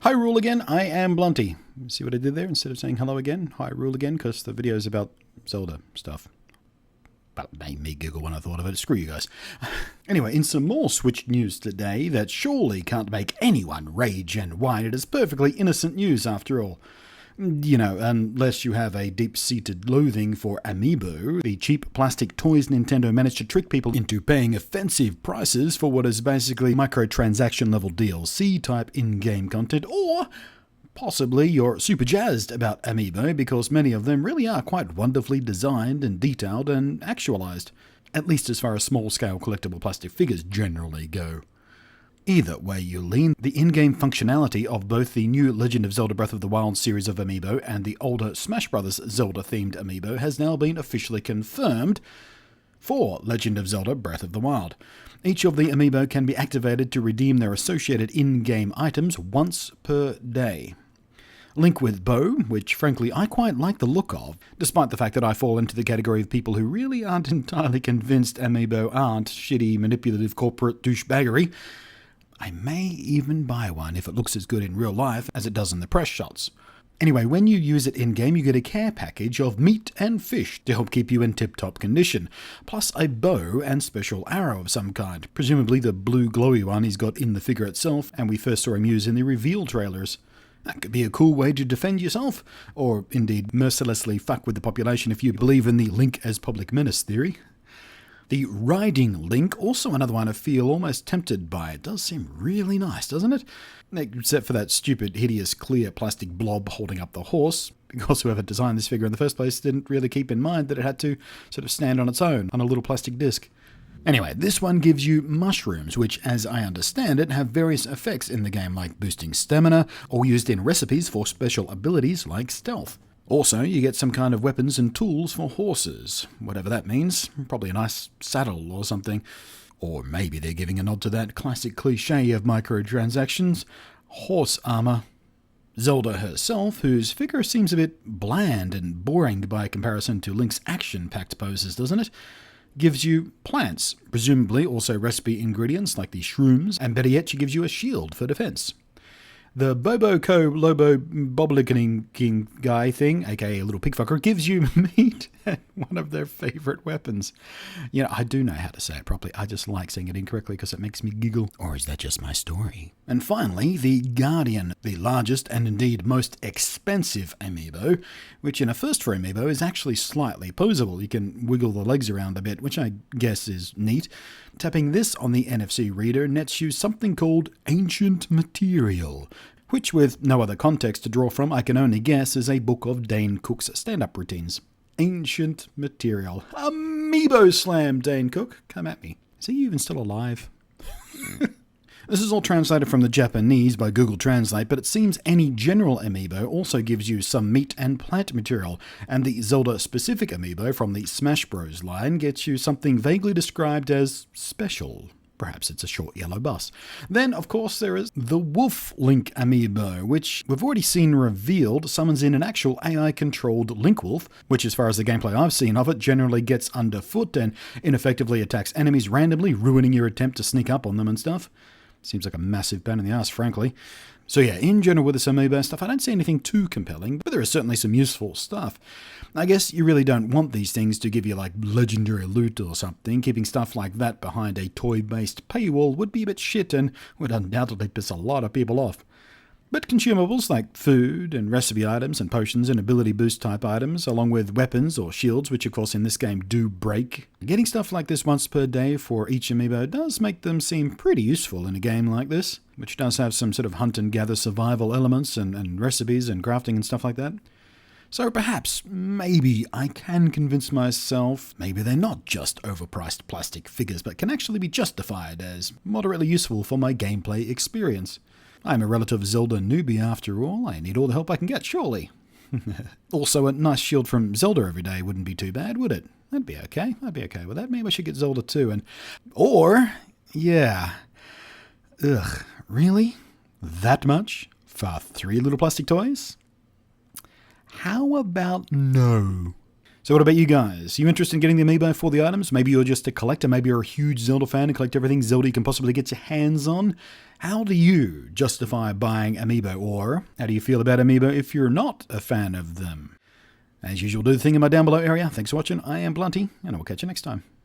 Hi Rule again, I am Blunty. See what I did there? Instead of saying hello again, hi Rule again, because the video is about Zelda stuff. That made me giggle when I thought of it. Screw you guys. Anyway, in some more Switch news today that surely can't make anyone rage and whine. It is perfectly innocent news after all. You know, unless you have a deep-seated loathing for Amiibo, the cheap plastic toys Nintendo managed to trick people into paying offensive prices for what is basically microtransaction-level DLC-type in-game content, or possibly you're super jazzed about Amiibo because many of them really are quite wonderfully designed and detailed and actualized, at least as far as small-scale collectible plastic figures generally go. Either way you lean, the in-game functionality of both the new Legend of Zelda Breath of the Wild series of Amiibo and the older Smash Bros. Zelda-themed Amiibo has now been officially confirmed for Legend of Zelda Breath of the Wild. Each of the Amiibo can be activated to redeem their associated in-game items once per day. Linkwood Bow, which frankly I quite like the look of, despite the fact that I fall into the category of people who really aren't entirely convinced Amiibo aren't shitty, manipulative corporate douchebaggery. I may even buy one if it looks as good in real life as it does in the press shots. Anyway, when you use it in-game, you get a care package of meat and fish to help keep you in tip-top condition, plus a bow and special arrow of some kind, presumably the blue glowy one he's got in the figure itself and we first saw him use in the reveal trailers. That could be a cool way to defend yourself, or indeed mercilessly fuck with the population if you believe in the Link as public menace theory. The Riding Link, also another one I feel almost tempted by. It does seem really nice, doesn't it? Except for that stupid, hideous, clear plastic blob holding up the horse, because whoever designed this figure in the first place didn't really keep in mind that it had to sort of stand on its own on a little plastic disc. Anyway, this one gives you mushrooms, which, as I understand it, have various effects in the game, like boosting stamina, or used in recipes for special abilities like stealth. Also, you get some kind of weapons and tools for horses, whatever that means. Probably a nice saddle or something. Or maybe they're giving a nod to that classic cliche of microtransactions, horse armor. Zelda herself, whose figure seems a bit bland and boring by comparison to Link's action-packed poses, doesn't it? Gives you plants, presumably also recipe ingredients like the shrooms, and better yet, she gives you a shield for defense. The Bobo Co Lobo Bobblicking King guy thing, aka a little pigfucker, gives you meat and one of their favorite weapons. You know, I do know how to say it properly. I just like saying it incorrectly because it makes me giggle. Or is that just my story? And finally, the Guardian, the largest and indeed most expensive Amiibo, which in a first for Amiibo is actually slightly posable. You can wiggle the legs around a bit, which I guess is neat. Tapping this on the NFC reader nets you something called Ancient Material, which with no other context to draw from, I can only guess is a book of Dane Cook's stand-up routines. Ancient Material. Amiibo slam, Dane Cook. Come at me. Is he even still alive? This is all translated from the Japanese by Google Translate, but it seems any general Amiibo also gives you some meat and plant material, and the Zelda-specific Amiibo from the Smash Bros. Line gets you something vaguely described as special. Perhaps it's a short yellow bus. Then, of course, there is the Wolf Link Amiibo, which we've already seen revealed summons in an actual AI-controlled Link Wolf, which as far as the gameplay I've seen of it, generally gets underfoot and ineffectively attacks enemies randomly, ruining your attempt to sneak up on them and stuff. Seems like a massive pain in the ass, frankly. So yeah, in general with this Amiibo stuff, I don't see anything too compelling, but there is certainly some useful stuff. I guess you really don't want these things to give you like legendary loot or something. Keeping stuff like that behind a toy-based paywall would be a bit shit and would undoubtedly piss a lot of people off. But consumables like food and recipe items and potions and ability boost type items, along with weapons or shields, which of course in this game do break, getting stuff like this once per day for each Amiibo does make them seem pretty useful in a game like this, which does have some sort of hunt and gather survival elements and recipes and crafting and stuff like that. So perhaps, maybe I can convince myself maybe they're not just overpriced plastic figures, but can actually be justified as moderately useful for my gameplay experience. I'm a relative Zelda newbie after all. I need all the help I can get, surely. Also, a nice shield from Zelda every day wouldn't be too bad, would it? That'd be okay. I'd be okay with that. Maybe I should get Zelda too. Yeah. Ugh, really? That much? For 3 little plastic toys? How about no? So what about you guys? Are you interested in getting the Amiibo for the items? Maybe you're just a collector. Maybe you're a huge Zelda fan and collect everything Zelda you can possibly get your hands on. How do you justify buying Amiibo? Or how do you feel about Amiibo if you're not a fan of them? As usual, do the thing in my down below area. Thanks for watching. I am Blunty, and I will catch you next time.